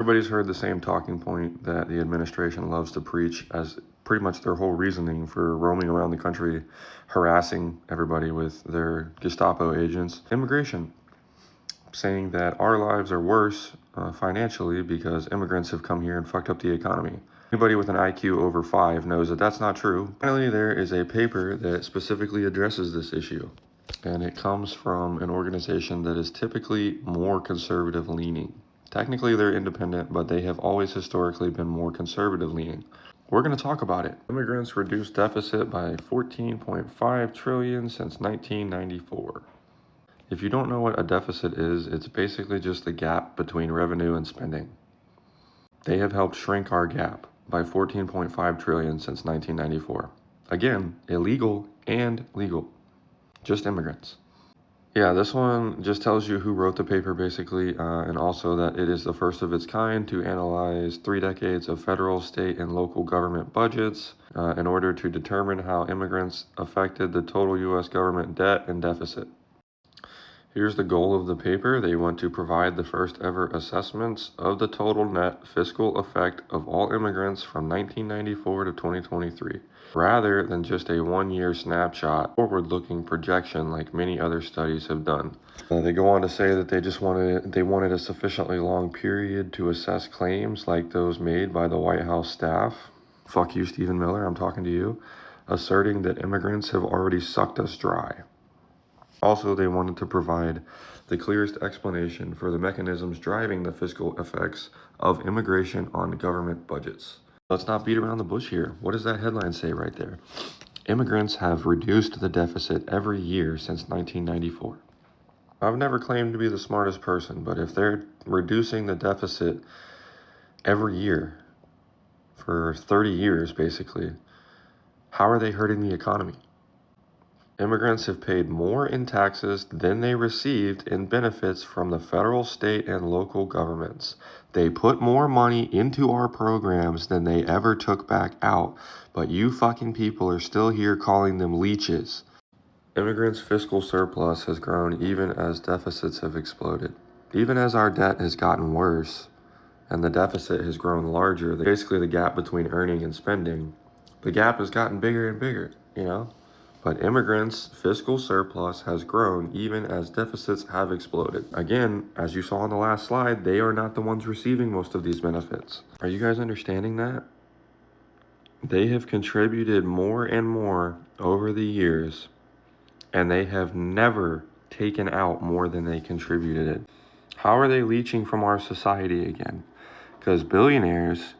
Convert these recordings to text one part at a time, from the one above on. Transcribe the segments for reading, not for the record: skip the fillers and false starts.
Everybody's heard the same talking point that the administration loves to preach as pretty much their whole reasoning for roaming around the country, harassing everybody with their Gestapo agents. Immigration, saying that our lives are worse financially because immigrants have come here and fucked up the economy. Anybody with an IQ over 5 knows that that's not true. Finally, there is a paper that specifically addresses this issue, and it comes from an organization that is typically more conservative leaning. Technically, they're independent, but they have always historically been more conservative leaning. We're going to talk about it. Immigrants reduced deficit by 14.5 trillion since 1994. If you don't know what a deficit is, it's basically just the gap between revenue and spending. They have helped shrink our gap by 14.5 trillion since 1994. Again, illegal and legal. Just immigrants. Yeah, this one just tells you who wrote the paper basically, and also that it is the first of its kind to analyze 3 decades of federal, state, and local government budgets in order to determine how immigrants affected the total U.S. government debt and deficit. Here's the goal of the paper. They want to provide the first ever assessments of the total net fiscal effect of all immigrants from 1994 to 2023, rather than just a 1-year snapshot, forward-looking projection like many other studies have done. They go on to say that they wanted a sufficiently long period to assess claims like those made by the White House staff. Fuck you, Stephen Miller, I'm talking to you, asserting that immigrants have already sucked us dry. Also, they wanted to provide the clearest explanation for the mechanisms driving the fiscal effects of immigration on government budgets. Let's not beat around the bush here. What does that headline say right there? Immigrants have reduced the deficit every year since 1994. I've never claimed to be the smartest person, but if they're reducing the deficit every year for 30 years, basically, how are they hurting the economy? Immigrants have paid more in taxes than they received in benefits from the federal, state, and local governments. They put more money into our programs than they ever took back out, but you fucking people are still here calling them leeches. Immigrants' fiscal surplus has grown even as deficits have exploded. Even as our debt has gotten worse and the deficit has grown larger, basically the gap between earning and spending, the gap has gotten bigger and bigger, But immigrants' fiscal surplus has grown even as deficits have exploded. Again, as you saw on the last slide, they are not the ones receiving most of these benefits. Are you guys understanding that? They have contributed more and more over the years, and they have never taken out more than they contributed. How are they leeching from our society again? Because billionaires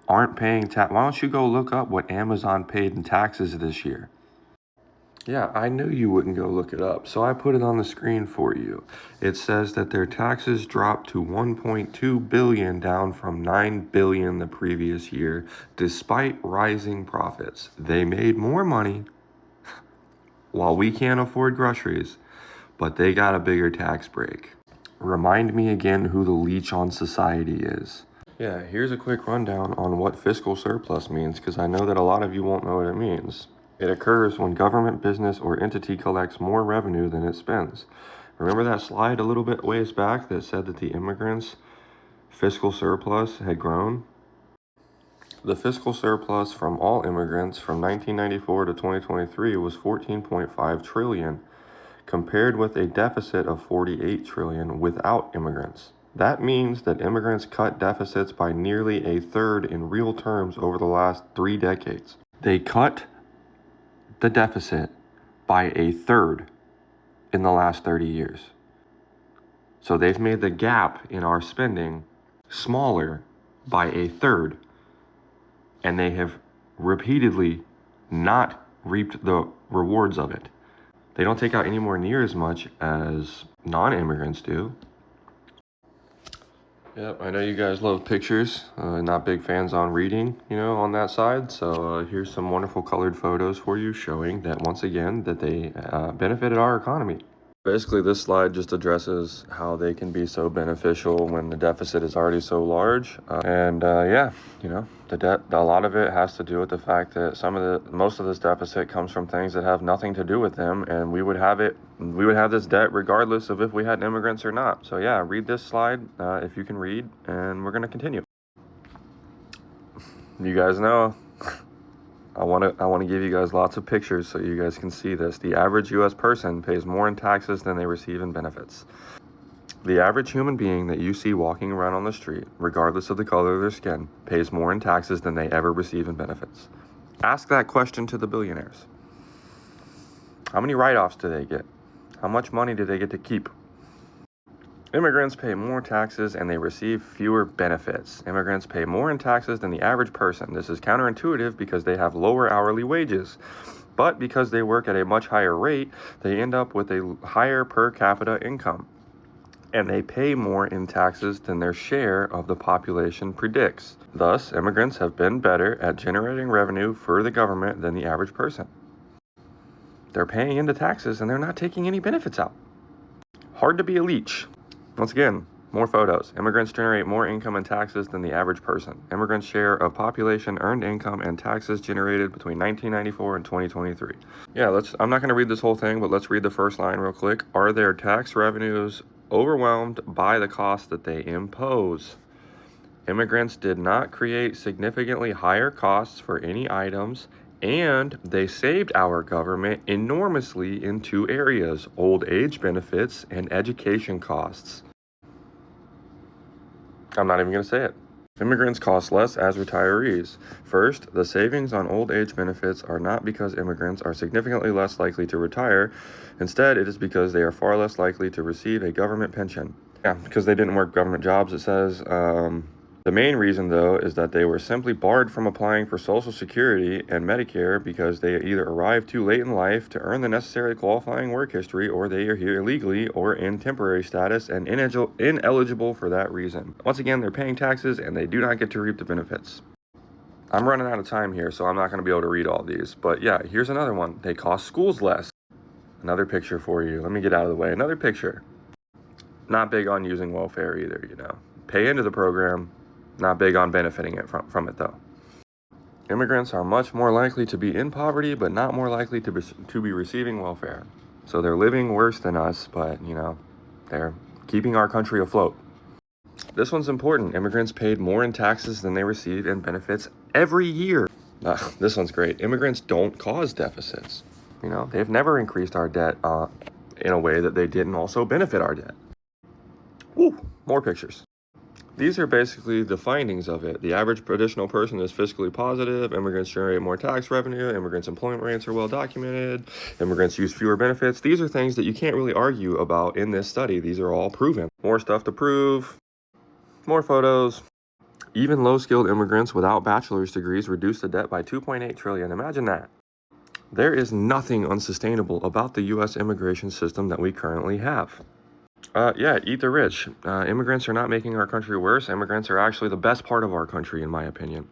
aren't paying tax. Why don't you go look up what Amazon paid in taxes this year? Yeah, I knew you wouldn't go look it up, so I put it on the screen for you. It says that their taxes dropped to 1.2 billion, down from 9 billion the previous year, despite rising profits. They made more money while we can't afford groceries, but they got a bigger tax break. Remind me again who the leech on society is. Yeah, here's a quick rundown on what fiscal surplus means, because I know that a lot of you won't know what it means. It occurs when government, business, or entity collects more revenue than it spends. Remember that slide a little bit ways back that said that the immigrants' fiscal surplus had grown? The fiscal surplus from all immigrants from 1994 to 2023 was 14.5 trillion, compared with a deficit of 48 trillion without immigrants. That means that immigrants cut deficits by nearly a third in real terms over the last 3 decades. They cut the deficit by a third in the last 30 years. So they've made the gap in our spending smaller by a third, and they have repeatedly not reaped the rewards of it. They don't take out anywhere near as much as non-immigrants do. Yep, I know you guys love pictures, not big fans on reading, on that side. So here's some wonderful colored photos for you showing that, once again, that they benefited our economy. Basically, this slide just addresses how they can be so beneficial when the deficit is already so large. Yeah, the debt, a lot of it has to do with the fact that most of this deficit comes from things that have nothing to do with them, and we would have this debt regardless of if we had immigrants or not. So yeah, read this slide if you can read, and we're going to continue. You guys know, I want to give you guys lots of pictures so you guys can see this. The average U.S. person pays more in taxes than they receive in benefits. The average human being that you see walking around on the street, regardless of the color of their skin, pays more in taxes than they ever receive in benefits. Ask that question to the billionaires. How many write-offs do they get? How much money do they get to keep? Immigrants pay more taxes and they receive fewer benefits. Immigrants pay more in taxes than the average person. This is counterintuitive because they have lower hourly wages. But because they work at a much higher rate, they end up with a higher per capita income. And they pay more in taxes than their share of the population predicts. Thus, immigrants have been better at generating revenue for the government than the average person. They're paying into taxes and they're not taking any benefits out. Hard to be a leech. Once again, more photos. Immigrants generate more income and taxes than the average person. Immigrants' share of population earned income and taxes generated between 1994 and 2023. Yeah, I'm not going to read this whole thing, but let's read the first line real quick. Are their tax revenues overwhelmed by the cost that they impose? Immigrants did not create significantly higher costs for any items, and they saved our government enormously in two areas: old age benefits and education costs. I'm not even going to say it. Immigrants cost less as retirees. First, the savings on old age benefits are not because immigrants are significantly less likely to retire. Instead, it is because they are far less likely to receive a government pension. Yeah, because they didn't work government jobs, it says. The main reason, though, is that they were simply barred from applying for Social Security and Medicare because they either arrived too late in life to earn the necessary qualifying work history, or they are here illegally or in temporary status and ineligible for that reason. Once again, they're paying taxes and they do not get to reap the benefits. I'm running out of time here, so I'm not going to be able to read all these. But yeah, here's another one. They cost schools less. Another picture for you. Let me get out of the way. Another picture. Not big on using welfare either, Pay into the program. Not big on benefiting from it, though. Immigrants are much more likely to be in poverty, but not more likely to be receiving welfare. So they're living worse than us, but, they're keeping our country afloat. This one's important. Immigrants paid more in taxes than they received in benefits every year. This one's great. Immigrants don't cause deficits. They've never increased our debt in a way that they didn't also benefit our debt. Woo, more pictures. These are basically the findings of it. The average traditional person is fiscally positive. Immigrants generate more tax revenue. Immigrants' employment rates are well documented. Immigrants use fewer benefits. These are things that you can't really argue about in this study. These are all proven. More stuff to prove. More photos. Even low-skilled immigrants without bachelor's degrees reduce the debt by $2.8 trillion. Imagine that. There is nothing unsustainable about the U.S. immigration system that we currently have. Yeah, eat the rich. Immigrants are not making our country worse. Immigrants are actually the best part of our country, in my opinion.